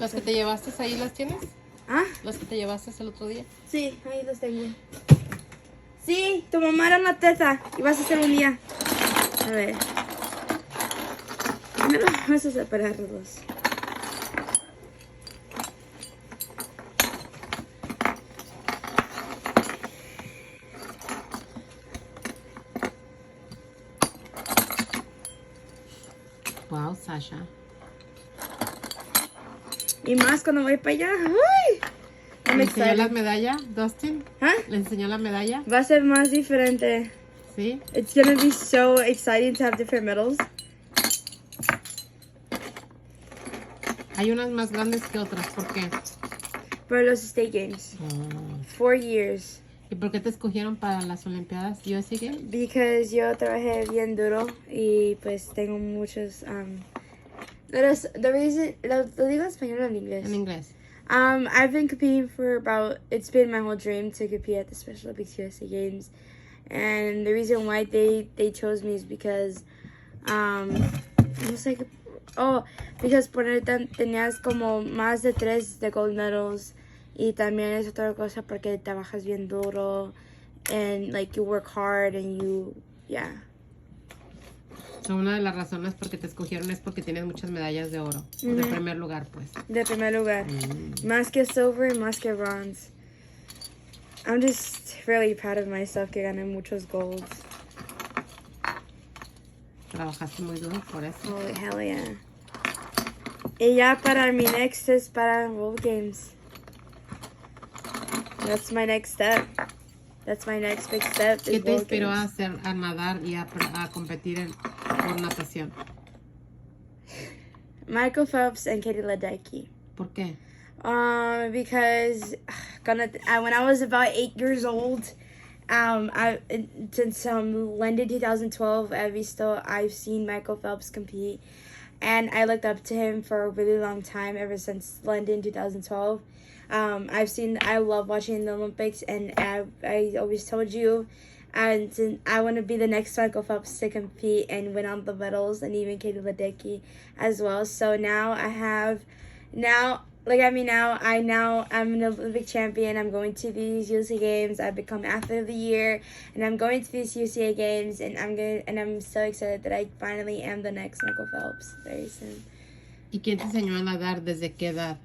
¿Las que te llevaste ahí las tienes? ¿Ah? ¿Las que te llevaste el otro día? Sí, ahí los tengo. Sí, tu mamá era una teta y vas a hacer un día. A ver. Primero vamos a separarlos. Wow, Sasha. Y más cuando voy para allá. ¡Uy! ¿Le enseñó la medalla, Dustin? ¿Ah? ¿Le enseñó la medalla? Va a ser más diferente. Sí. It's gonna be so exciting to have different medals. Hay unas más grandes que otras. ¿Por qué? For los State Games. 4 years. ¿Y por qué te escogieron para las Olimpiadas USA Games? Because yo trabajé bien duro y pues tengo muchos the reason lo digo en español o en inglés. En inglés. I've been competing for it's been my whole dream to compete at the Special Olympics USA Games, and the reason why they chose me is because it was like because tenías como más de 3 de gold medals. Y también es otra cosa porque trabajas bien duro and like you work hard and So, una de las razones por que te escogieron es porque tienes muchas medallas de oro. De primer lugar, pues. De primer lugar. Más que silver y más que bronze. I'm just really proud of myself que gané muchos golds. Trabajaste muy duro por eso. Oh, hell yeah. Y ya para mi next es para World Games. That's my next step. That's my next big step. ¿Qué te inspiró a nadar y a competir por natación? Michael Phelps and Katie Ledecky. ¿Por qué? Because when I was about 8 years old, since London 2012, I've seen Michael Phelps compete, and I looked up to him for a really long time ever since London 2012. I love watching the Olympics, and I always told you, and I want to be the next Michael Phelps to compete and win all the medals, and even Katie Ledecky as well. So now I'm an Olympic champion. I'm going to these USA Games. I've become Athlete of the Year, and I'm going to these USA Games, and I'm so excited that I finally am the next Michael Phelps very soon. ¿Y quién te enseñó a nadar? ¿Desde qué edad?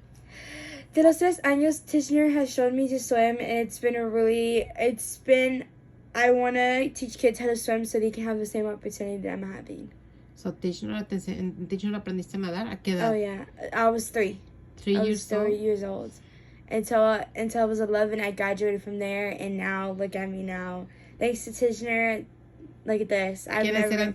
De los 3 años, Tishner has shown me to swim, and I want to teach kids how to swim so they can have the same opportunity that I'm having. So, Tishner aprendiste a nadar? ¿A qué edad? Oh, yeah. I was 3. 3 years old? 3 years old. Until I was 11, I graduated from there, and now, look at me now. Thanks to Tishner, look at this. ¿Quiénes eran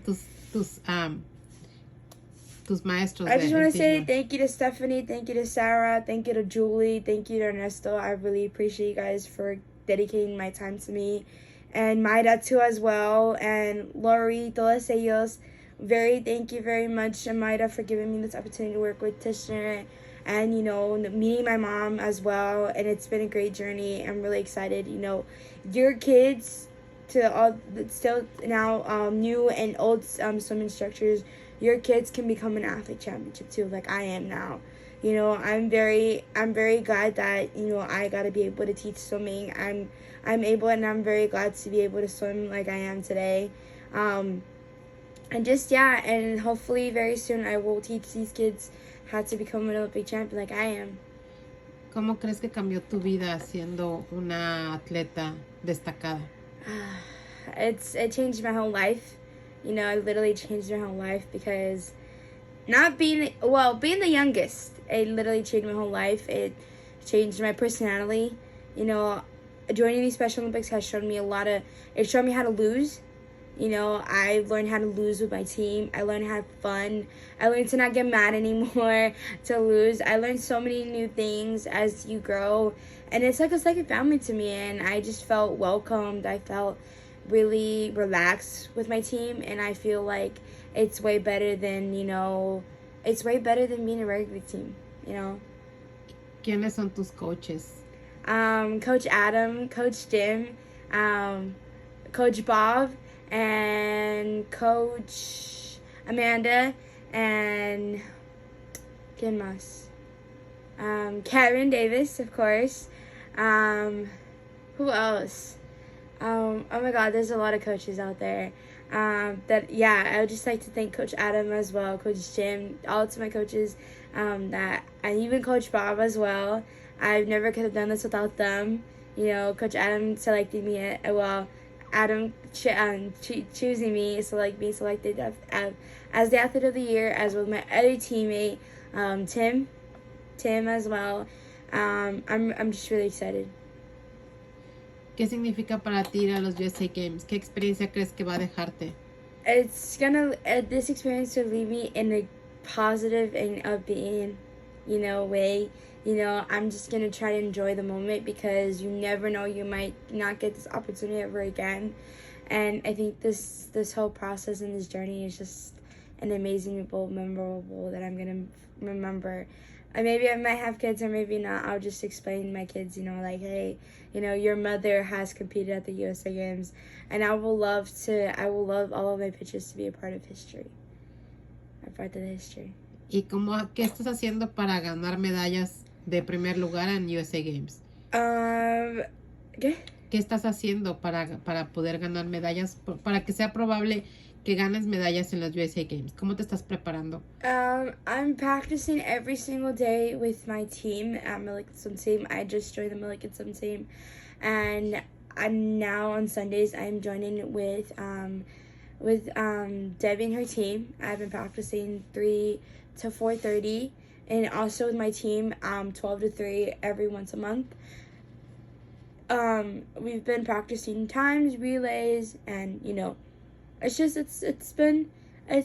tus maestros? I just want to say thank you to Stephanie, thank you to Sarah, thank you to Julie, thank you to Ernesto. I really appreciate you guys for dedicating my time to me. And Maida too as well. And Lori, todos ellos. Thank you very much, Maida, for giving me this opportunity to work with Tishner. And, meeting my mom as well. And it's been a great journey. I'm really excited. Your kids, to all still now new and old swim instructors, your kids can become an athlete championship too, like I am now. I'm very glad that I got to be able to teach swimming. I'm able, and I'm very glad to be able to swim like I am today. And hopefully very soon I will teach these kids how to become an Olympic champion like I am. ¿Cómo crees que cambió tu vida siendo una atleta destacada? It changed my whole life. It literally changed my whole life because being the youngest, it literally changed my whole life. It changed my personality. Joining these Special Olympics has shown me it showed me how to lose. I learned how to lose with my team. I learned how to have fun. I learned to not get mad anymore to lose. I learned so many new things as you grow. And it's like a second family to me. And I just felt welcomed. I felt really relaxed with my team. And I feel like it's way better than being a regular team, ¿Quiénes son tus coaches? Coach Adam, Coach Jim, Coach Bob, and Coach Amanda, and ¿quién más? Karen Davis, of course. Who else? Oh my God, there's a lot of coaches out there. I would just like to thank Coach Adam as well, Coach Jim, all to my coaches, and even Coach Bob as well. I never could have done this without them. You know, Coach Adam selected me. Adam choosing me, being selected as the athlete of the year, as with my other teammate, Tim as well. I'm just really excited. ¿Qué significa para ti ir a los USA Games? ¿Qué experiencia crees que va a dejarte? This experience will leave me in a positive and upbeat, way. I'm just gonna try to enjoy the moment because you never know, you might not get this opportunity ever again. And I think this whole process and this journey is just an amazing, memorable that I'm gonna remember. Maybe I might have kids or maybe not. I'll just explain to my kids, hey, your mother has competed at the USA Games, and I will love all of my pictures to be a part of history. A part of the history. ¿Y qué estás haciendo para ganar medallas de primer lugar en USA Games? ¿Qué? ¿Qué estás haciendo para poder ganar medallas? Para que sea probable que ganes medallas en los USA Games. ¿Cómo te estás preparando? I'm practicing every single day with my team at Milliken Swim Team. I just joined the Milliken Swim Team, and now on Sundays I'm joining with Debbie and her team. I've been practicing 3 to 4:30, and also with my team 12 to 3 every once a month. We've been practicing times, relays, and it's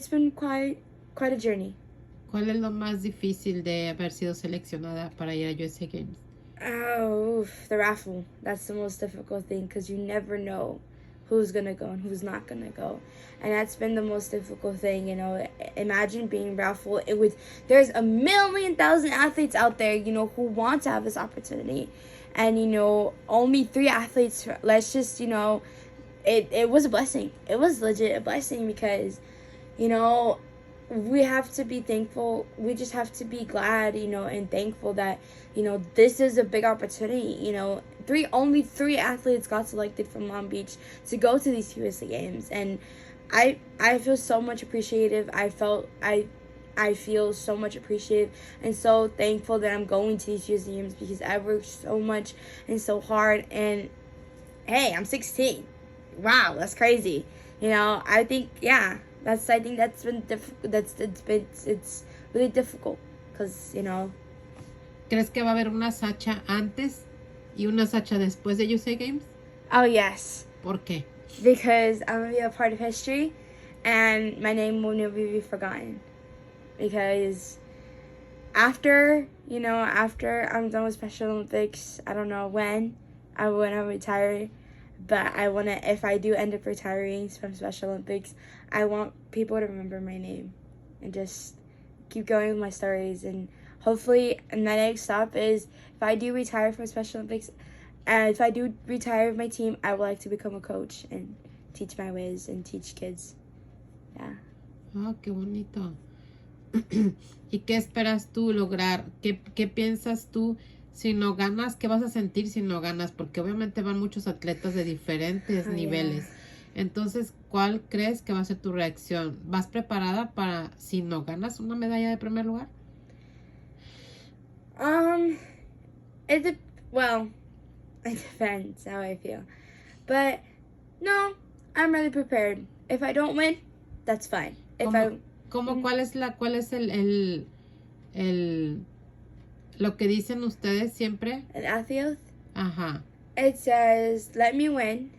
been quite a journey. ¿Cuál es lo más difícil de haber sido seleccionada para ir a USA Games? Oh, the raffle. That's the most difficult thing because you never know who's gonna go and who's not gonna go, and that's been the most difficult thing. Imagine being raffled there's 1,000,000 athletes out there, who want to have this opportunity, and only 3 athletes. Let's just It was a blessing. It was legit a blessing because, we have to be thankful. We just have to be glad, and thankful that, this is a big opportunity. Only 3 athletes got selected from Long Beach to go to these USA Games. And I feel so much appreciative. I feel so much appreciative and so thankful that I'm going to these USA Games because I worked so much and so hard. And, hey, I'm 16. Wow, that's crazy. I think that's been it's really difficult because ¿Crees que va a haber una Sasha antes y una Sasha después de USA Games? Oh yes. ¿Por qué? Because I'm gonna be a part of history, and my name will never be forgotten. Because after I'm done with Special Olympics, I don't know when I retire. But if I do end up retiring from Special Olympics, I want people to remember my name and just keep going with my stories. And hopefully, and my next stop is if I do retire from Special Olympics, and if I do retire with my team, I would like to become a coach and teach my ways and teach kids. Yeah. Oh, qué bonito. ¿Y qué esperas tú lograr? ¿Qué piensas tú? Si no ganas, ¿qué vas a sentir si no ganas? Porque obviamente van muchos atletas de diferentes niveles. Yeah. Entonces, ¿cuál crees que va a ser tu reacción? ¿Vas preparada para si no ganas una medalla de primer lugar? It depends how I feel. But no, I'm really prepared. If I don't win, that's fine. ¿Cuál es el lo que dicen ustedes siempre? An athlete? Ajá. It says, let me win,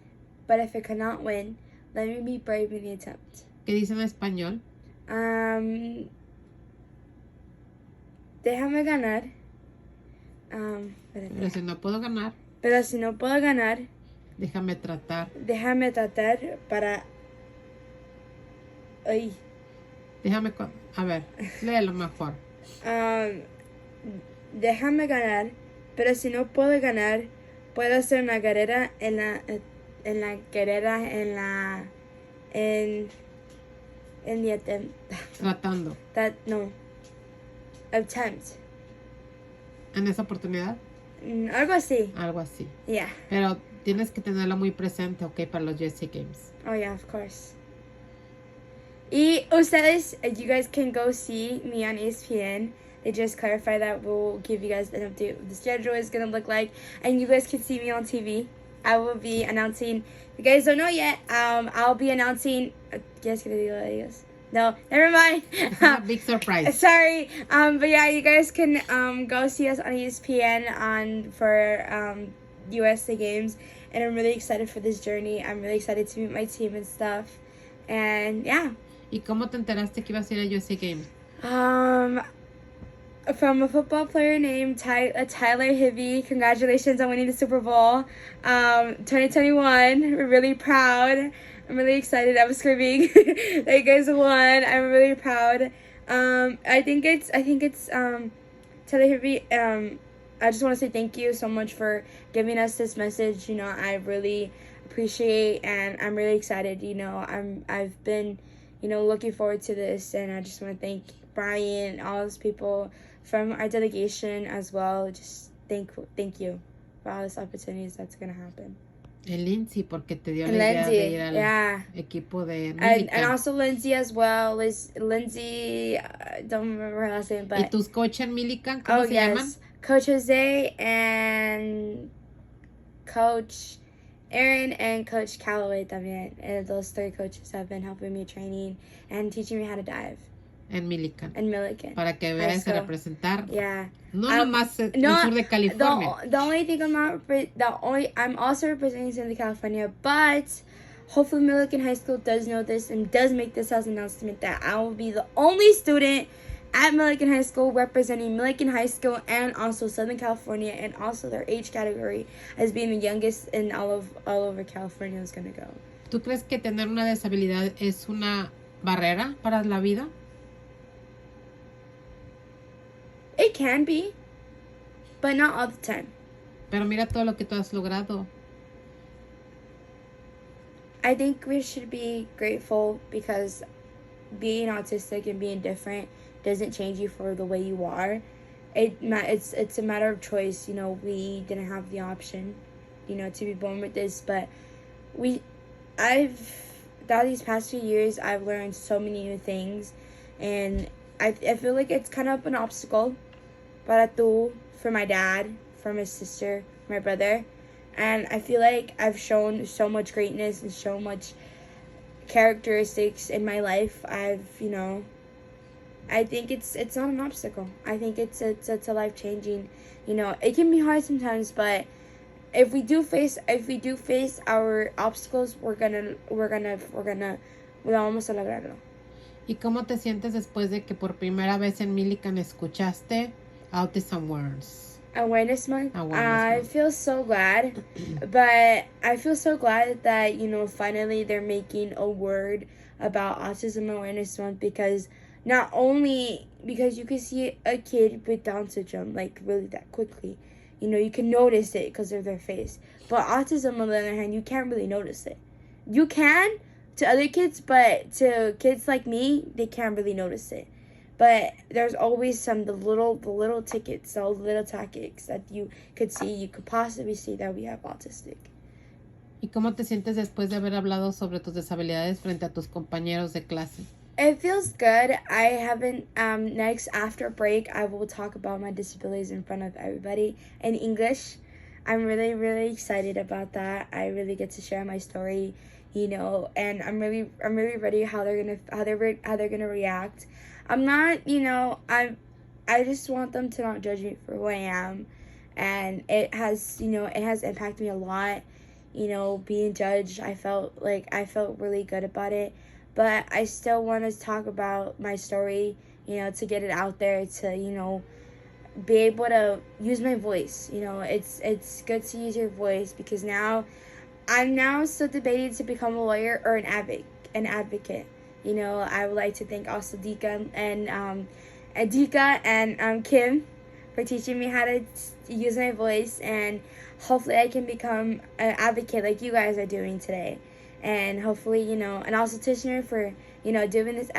but if I cannot win, let me be brave in the attempt. ¿Qué dicen en español? Déjame ganar. Pero si no puedo ganar. Déjame tratar. Para... Ay. A ver, léelo mejor. Déjame ganar, pero si no puedo ganar, puedo hacer una carrera en the attempt. Tratando. Attempt. en esa oportunidad. Algo así. Algo así. Yeah. Pero tienes que tenerlo muy presente, ok, para los USA Games. Oh yeah, of course. Y ustedes, you guys can go see me on ESPN. They just clarified that we'll give you guys an update of what the schedule is going to look like. And you guys can see me on TV. I will be announcing, if you guys don't know yet, I'll be announcing, yes, can I do that, yes? No, never mind. Big surprise. Sorry. But yeah, you guys can go see us on ESPN for USA Games. And I'm really excited for this journey. I'm really excited to meet my team and stuff. And yeah. ¿Y cómo te enteraste que ibas a ir a USA Games? From a football player named Tyler Hibby. Congratulations on winning the Super Bowl 2021. We're really proud. I'm really excited. I was screaming that you guys won. I'm really proud. I think it's Tyler Hibby. I just want to say thank you so much for giving us this message. You know, I really appreciate, and I'm really excited. You know, I've been, you know, looking forward to this, and I just want to thank Brian and all those people from our delegation as well. Just thank you for all these opportunities that's gonna happen. El Lindsay, porque te dio And la idea Lindsay, de ir al yeah. equipo de And Milican. also Lindsay as well. Lindsay, don't remember her last name, but ¿Y tus coaches en Milican, cómo se llaman? Coach Jose and Coach Aaron and Coach Callaway también. And those three coaches have been helping me training and teaching me how to dive. En Milican. En Milliken. Para que vayas a representar. Yeah. No nomás el sur de California. The only thing I'm also representing Southern California, but hopefully Milliken High School does know this and does make this as an announcement that I will be the only student at Milliken High School representing Milliken High School and also Southern California, and also their age category as being the youngest in all over California is going to go. ¿Tú crees que tener una deshabilidad es una barrera para la vida? It can be, but not all the time. Pero mira todo lo que tú has logrado. I think we should be grateful because being autistic and being different doesn't change you for the way you are. It's a matter of choice. You know, we didn't have the option, you know, to be born with this, but these past few years I've learned so many new things, and I feel like it's kind of an obstacle for my dad, for my sister, my brother, and I feel like I've shown so much greatness and so much characteristics in my life. I think it's not an obstacle. I think it's a life-changing, you know, it can be hard sometimes, but if we do face our obstacles, we're gonna vamos a lograrlo. ¿Y cómo te sientes después de que por primera vez en Millikan escuchaste Autism Words? Awareness Month. I feel so glad, but I feel so glad that, you know, finally they're making a word about Autism Awareness Month, because not only because you can see a kid with Down syndrome like really that quickly, you know, you can notice it because of their face, but autism on the other hand, you can't really notice it. You can to other kids, but to kids like me, they can't really notice it. But there's always the little tickets, the little tactics that you could possibly see that we have autistic. ¿Y cómo te sientes después de haber hablado sobre tus deshabilidades frente a tus compañeros de clase? It feels good. I haven't, next after break, I will talk about my disabilities in front of everybody in English. I'm really, really excited about that. I really get to share my story, you know, and I'm really ready how they're gonna react. I'm not, you know, I just want them to not judge me for who I am, and it has impacted me a lot, you know, being judged. I felt really good about it, but I still want to talk about my story, you know, to get it out there, to, you know, be able to use my voice. You know, it's good to use your voice, because I'm still debating to become a lawyer or an advocate. You know, I would like to thank also Dika and Kim for teaching me how to use my voice, and hopefully I can become an advocate like you guys are doing today. And hopefully, you know, and also Tishner for doing this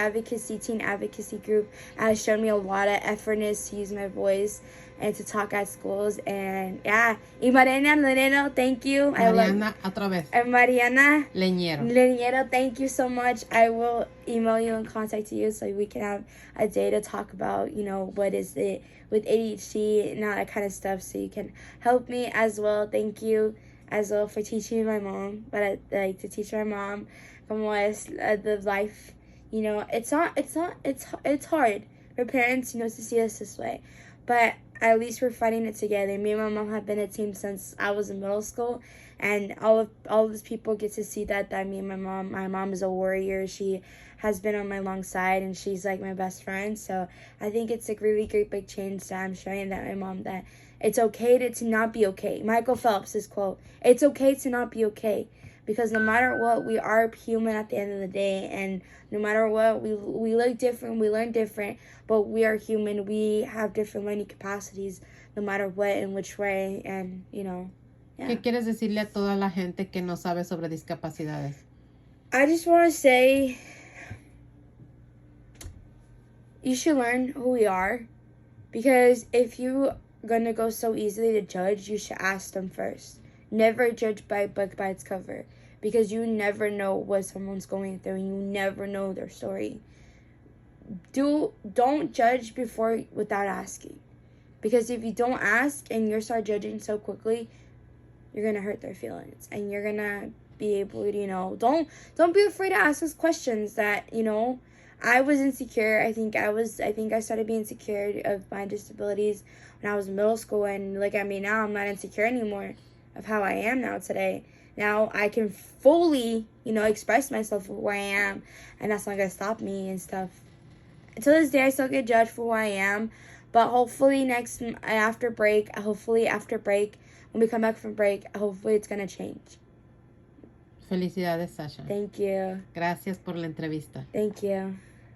teen advocacy group has shown me a lot of effortness to use my voice and to talk at schools. And yeah, y Mariana Leñero, thank you. Mariana, otra vez. Mariana Leñero, thank you so much. I will email you and contact you so we can have a day to talk about, what is it with ADHD and all that kind of stuff, so you can help me as well. Thank you as well for teaching my mom, but I like to teach my mom como es the life. It's hard for parents, to see us this way, but at least we're fighting it together. Me and my mom have been a team since I was in middle school, and all of these people get to see that me and my mom is a warrior. She has been on my long side, and she's like my best friend. So I think it's a really great big change that I'm showing that my mom that it's okay to not be okay. Michael Phelps' quote, it's okay to not be okay. Because no matter what, we are human at the end of the day. And no matter what, we look different, we learn different. But we are human. We have different learning capacities no matter what, in which way. And, yeah. ¿Qué quieres decirle a toda la gente que no sabe sobre discapacidades? I just want to say, you should learn who we are. Because if you're going to go so easily to judge, you should ask them first. Never judge by a book by its cover, because you never know what someone's going through, and you never know their story. Don't judge without asking, because if you don't ask and you start judging so quickly, you're gonna hurt their feelings, and you're gonna be able to, don't be afraid to ask us questions that, I was insecure. I think I started being insecure of my disabilities when I was in middle school, and look at me now, I'm not insecure anymore of how I am now today. Now I can fully, express myself for who I am, and that's not gonna stop me and stuff. Until this day, I still get judged for who I am, but hopefully after break, when we come back from break, hopefully it's gonna change. Felicidades, Sasha. Thank you. Gracias por la entrevista. Thank you.